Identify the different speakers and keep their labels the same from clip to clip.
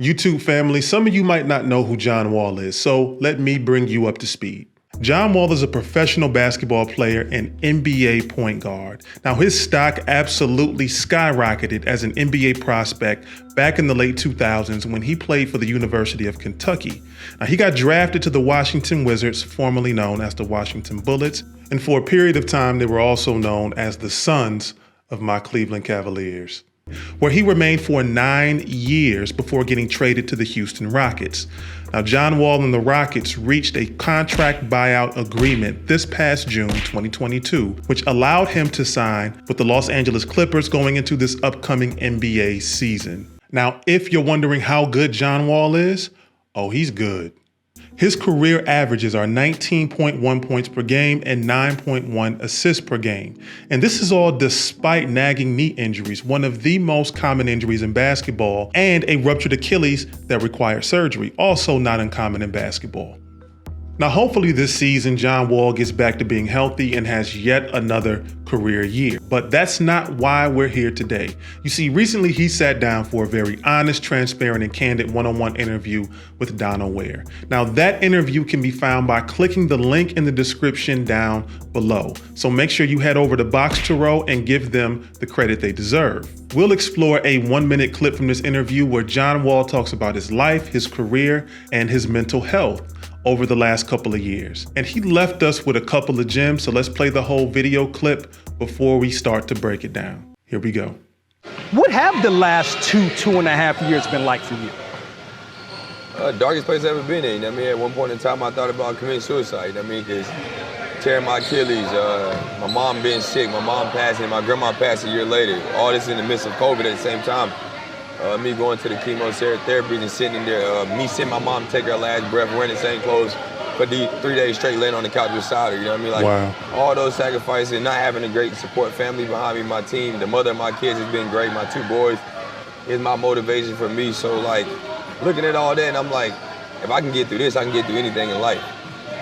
Speaker 1: YouTube family, some of you might not know who John Wall is, so let me bring you up to speed. John Wall is a professional basketball player and NBA point guard. Now, his stock absolutely skyrocketed as an NBA prospect back in the late 2000s when he played for the University of Kentucky. Now, he got drafted to the Washington Wizards, formerly known as the Washington Bullets, and for a period of time, they were also known as the Sons of my Cleveland Cavaliers, where he remained for 9 years before getting traded to the Houston Rockets. Now, John Wall and the Rockets reached a contract buyout agreement this past June 2022, which allowed him to sign with the Los Angeles Clippers going into this upcoming NBA season. Now, if you're wondering how good John Wall is, oh, he's good. His career averages are 19.1 points per game and 9.1 assists per game. And this is all despite nagging knee injuries, one of the most common injuries in basketball, and a ruptured Achilles that required surgery, also not uncommon in basketball. Now, hopefully this season, John Wall gets back to being healthy and has yet another career year. But that's not why we're here today. You see, recently he sat down for a very honest, transparent, and candid one-on-one interview with Donal Ware. Now, that interview can be found by clicking the link in the description down below. So make sure you head over to BOXTOROW and give them the credit they deserve. We'll explore a 1-minute clip from this interview where John Wall talks about his life, his career, and his mental health over the last couple of years. And he left us with a couple of gems, so let's play the whole video clip before we start to break it down. Here we go.
Speaker 2: What have the last 2.5 years been like for you?
Speaker 3: Darkest place I've ever been in. I mean, at one point in time, I thought about committing suicide. I mean, because tearing my Achilles, my mom being sick, my mom passing, my grandma passed a year later. All this in the midst of COVID at the same time. Me going to the chemotherapy and sitting there, me seeing my mom take her last breath, wearing the same clothes for 3 days straight, laying on the couch beside her, you know what I mean? Like,
Speaker 1: wow.
Speaker 3: All those sacrifices and not having a great support family behind me, my team, the mother of my kids has been great, my 2 boys is my motivation for me. So, like, looking at all that, and I'm like, if I can get through this, I can get through anything in life.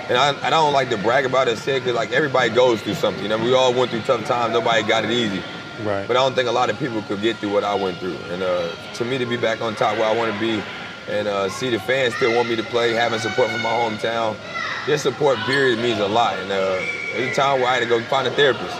Speaker 3: And I don't like to brag about it, because like everybody goes through something, you know? We all went through tough times, nobody got it easy.
Speaker 1: Right.
Speaker 3: But I don't think a lot of people could get through what I went through. And to me, to be back on top where I want to be and see the fans still want me to play, having support from my hometown, their support period means a lot. And there's a time where I had to go find a therapist.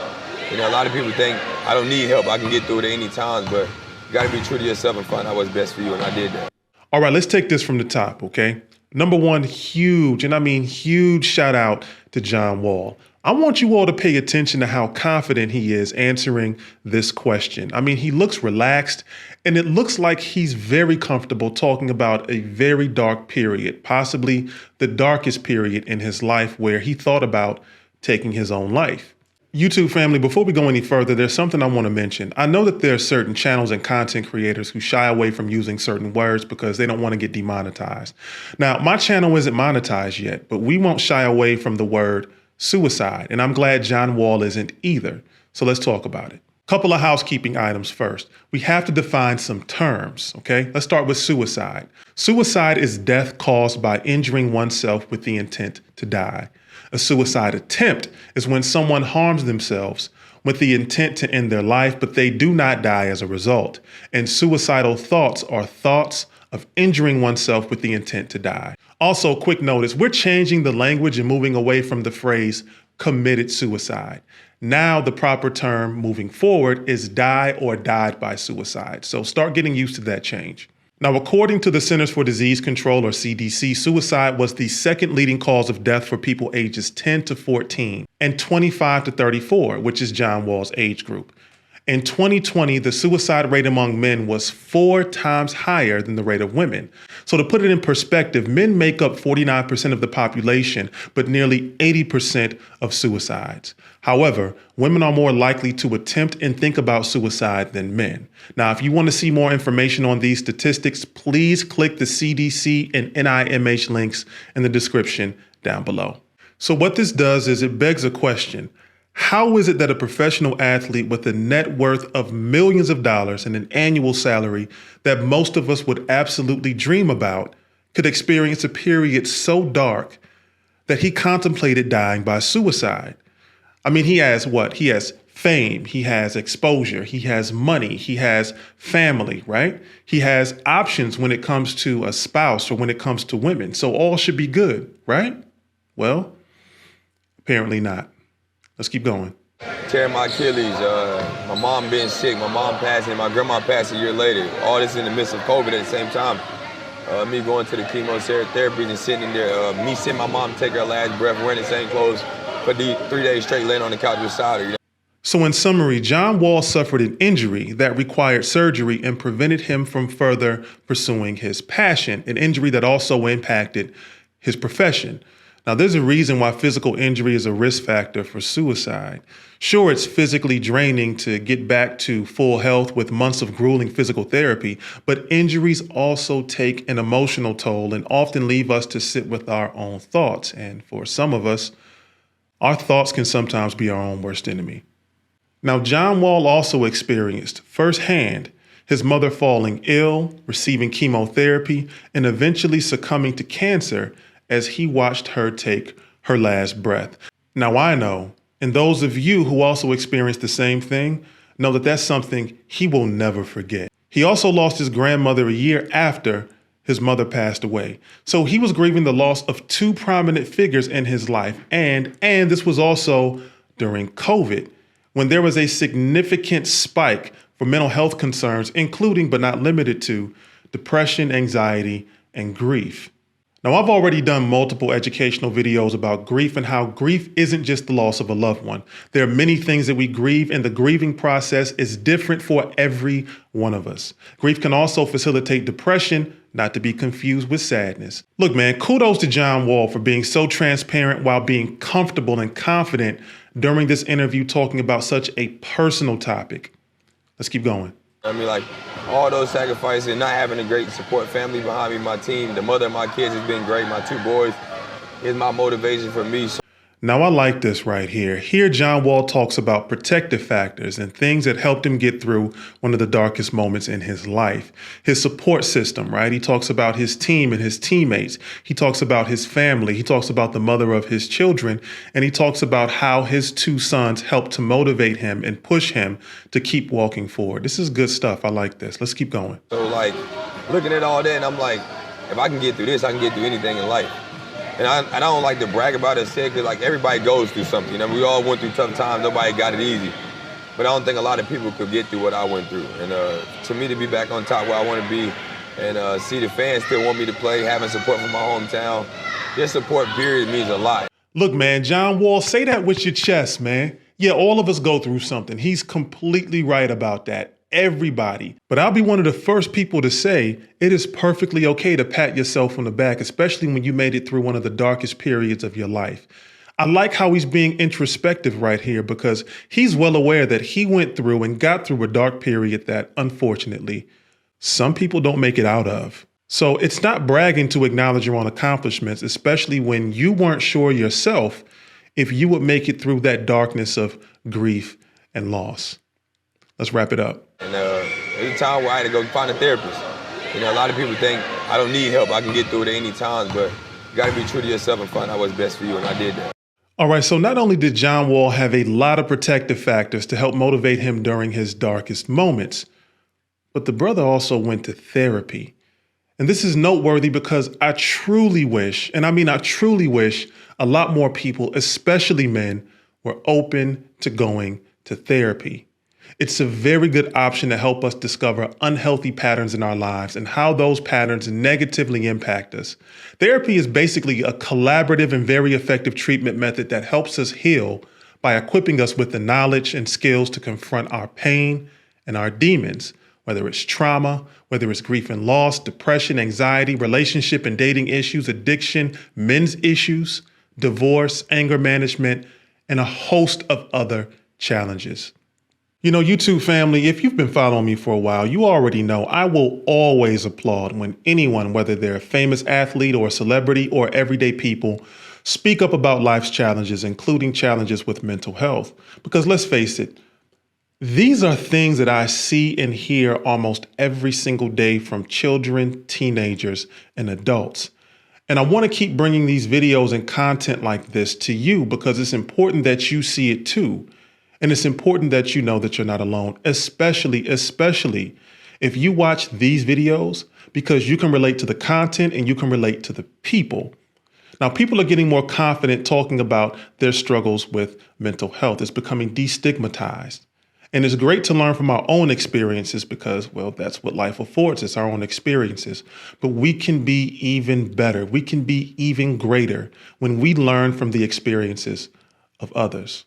Speaker 3: You know, a lot of people think I don't need help, I can get through it at any time, but you got to be true to yourself and find out what's best for you, and I did that.
Speaker 1: All right, let's take this from the top, okay? Number one, huge, and I mean huge shout out to John Wall. I want you all to pay attention to how confident he is answering this question. I mean, he looks relaxed, and it looks like he's very comfortable talking about a very dark period, possibly the darkest period in his life where he thought about taking his own life. YouTube family, before we go any further, there's something I want to mention. I know that there are certain channels and content creators who shy away from using certain words because they don't want to get demonetized. Now, my channel isn't monetized yet, but we won't shy away from the word suicide, and I'm glad John Wall isn't either. So let's talk about it. Couple of housekeeping items first. We have to define some terms, okay? Let's start with suicide. Suicide is death caused by injuring oneself with the intent to die. A suicide attempt is when someone harms themselves with the intent to end their life, but they do not die as a result. And suicidal thoughts are thoughts of injuring oneself with the intent to die. Also, quick notice, we're changing the language and moving away from the phrase committed suicide. Now the proper term moving forward is die or died by suicide. So start getting used to that change. Now, according to the Centers for Disease Control, or CDC, suicide was the second leading cause of death for people ages 10 to 14 and 25 to 34, which is John Wall's age group. In 2020, the suicide rate among men was 4 times higher than the rate of women. So to put it in perspective, men make up 49% of the population, but nearly 80% of suicides. However, women are more likely to attempt and think about suicide than men. Now, if you want to see more information on these statistics, please click the CDC and NIMH links in the description down below. So what this does is it begs a question. How is it that a professional athlete with a net worth of millions of dollars and an annual salary that most of us would absolutely dream about could experience a period so dark that he contemplated dying by suicide? I mean, he has fame, he has exposure, he has money, he has family, right? He has options when it comes to a spouse or when it comes to women. So all should be good, right? Well, apparently not. Let's keep going.
Speaker 3: Tearing my Achilles, my mom being sick, my mom passing, my grandma passed a year later. All this in the midst of COVID at the same time. Me going to the chemotherapy and sitting there, me seeing my mom take her last breath, wearing the same clothes for 3 days straight, laying on the couch beside her. You know?
Speaker 1: So in summary, John Wall suffered an injury that required surgery and prevented him from further pursuing his passion, an injury that also impacted his profession. Now, there's a reason why physical injury is a risk factor for suicide. Sure, it's physically draining to get back to full health with months of grueling physical therapy, but injuries also take an emotional toll and often leave us to sit with our own thoughts. And for some of us, our thoughts can sometimes be our own worst enemy. Now, John Wall also experienced firsthand his mother falling ill, receiving chemotherapy, and eventually succumbing to cancer as he watched her take her last breath. Now, I know, and those of you who also experienced the same thing know that that's something he will never forget. He also lost his grandmother a year after his mother passed away. So he was grieving the loss of two prominent figures in his life. And this was also during COVID, when there was a significant spike for mental health concerns, including but not limited to depression, anxiety, and grief. Now, I've already done multiple educational videos about grief and how grief isn't just the loss of a loved one. There are many things that we grieve, and the grieving process is different for every one of us. Grief can also facilitate depression, not to be confused with sadness. Look, man, kudos to John Wall for being so transparent while being comfortable and confident during this interview talking about such a personal topic. Let's keep going.
Speaker 3: I mean, like, all those sacrifices, not having a great support family behind me, my team, the mother of my kids has been great. My 2 boys is my motivation for me.
Speaker 1: Now, I like this right here. Here, John Wall talks about protective factors and things that helped him get through one of the darkest moments in his life. His support system, right? He talks about his team and his teammates. He talks about his family. He talks about the mother of his children. And he talks about how his 2 sons helped to motivate him and push him to keep walking forward. This is good stuff. I like this. Let's keep going.
Speaker 3: So, like, looking at all that, and I'm like, if I can get through this, I can get through anything in life. And I don't like to brag about it, because like everybody goes through something. You know, we all went through tough times. Nobody got it easy. But I don't think a lot of people could get through what I went through. And to me, to be back on top where I want to be and see the fans still want me to play, having support from my hometown, their support period means a lot.
Speaker 1: Look, man, John Wall, say that with your chest, man. Yeah, all of us go through something. He's completely right about that. Everybody. But I'll be one of the first people to say it is perfectly okay to pat yourself on the back, especially when you made it through one of the darkest periods of your life. I like how he's being introspective right here because he's well aware that he went through and got through a dark period that, unfortunately, some people don't make it out of. So it's not bragging to acknowledge your own accomplishments, especially when you weren't sure yourself if you would make it through that darkness of grief and loss. Let's wrap it up.
Speaker 3: And there's a time where I had to go find a therapist. You know, a lot of people think I don't need help. I can get through it at any time, but you got to be true to yourself and find out what's best for you, and I did that.
Speaker 1: All right, so not only did John Wall have a lot of protective factors to help motivate him during his darkest moments, but the brother also went to therapy. And this is noteworthy because I truly wish, and I mean I truly wish, a lot more people, especially men, were open to going to therapy. It's a very good option to help us discover unhealthy patterns in our lives and how those patterns negatively impact us. Therapy is basically a collaborative and very effective treatment method that helps us heal by equipping us with the knowledge and skills to confront our pain and our demons, whether it's trauma, whether it's grief and loss, depression, anxiety, relationship and dating issues, addiction, men's issues, divorce, anger management, and a host of other challenges. You know, YouTube family, if you've been following me for a while, you already know I will always applaud when anyone, whether they're a famous athlete or a celebrity or everyday people, speak up about life's challenges, including challenges with mental health. Because let's face it, these are things that I see and hear almost every single day from children, teenagers, and adults. And I want to keep bringing these videos and content like this to you because it's important that you see it too. And it's important that you know that you're not alone, especially if you watch these videos, because you can relate to the content and you can relate to the people. Now, people are getting more confident talking about their struggles with mental health. It's becoming destigmatized. And it's great to learn from our own experiences because, well, that's what life affords us, our own experiences. But we can be even better. We can be even greater when we learn from the experiences of others.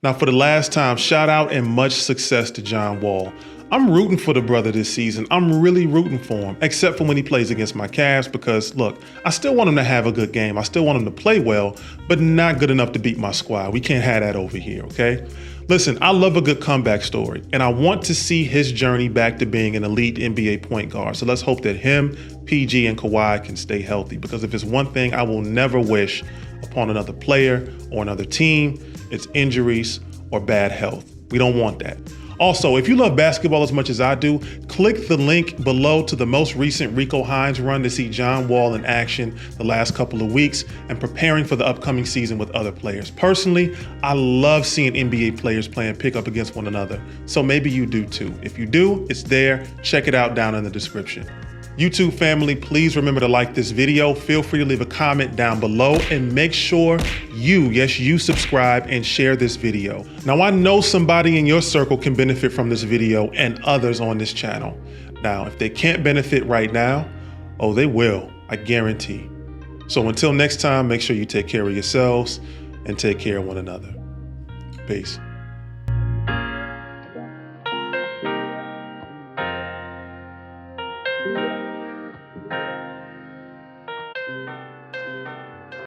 Speaker 1: Now, for the last time, shout out and much success to John Wall. I'm rooting for the brother this season. I'm really rooting for him, except for when he plays against my Cavs because, look, I still want him to have a good game. I still want him to play well, but not good enough to beat my squad. We can't have that over here, okay? Listen, I love a good comeback story, and I want to see his journey back to being an elite NBA point guard. So let's hope that him, PG, and Kawhi can stay healthy because if it's one thing I will never wish upon another player or another team, it's injuries or bad health. We don't want that. Also, if you love basketball as much as I do, click the link below to the most recent Rico Hines run to see John Wall in action the last couple of weeks and preparing for the upcoming season with other players. Personally, I love seeing NBA players playing pickup against one another, so maybe you do too. If you do, it's there. Check it out down in the description. YouTube family, please remember to like this video. Feel free to leave a comment down below and make sure you subscribe and share this video. Now, I know somebody in your circle can benefit from this video and others on this channel. Now, if they can't benefit right now, oh, they will, I guarantee. So until next time, make sure you take care of yourselves and take care of one another. Peace.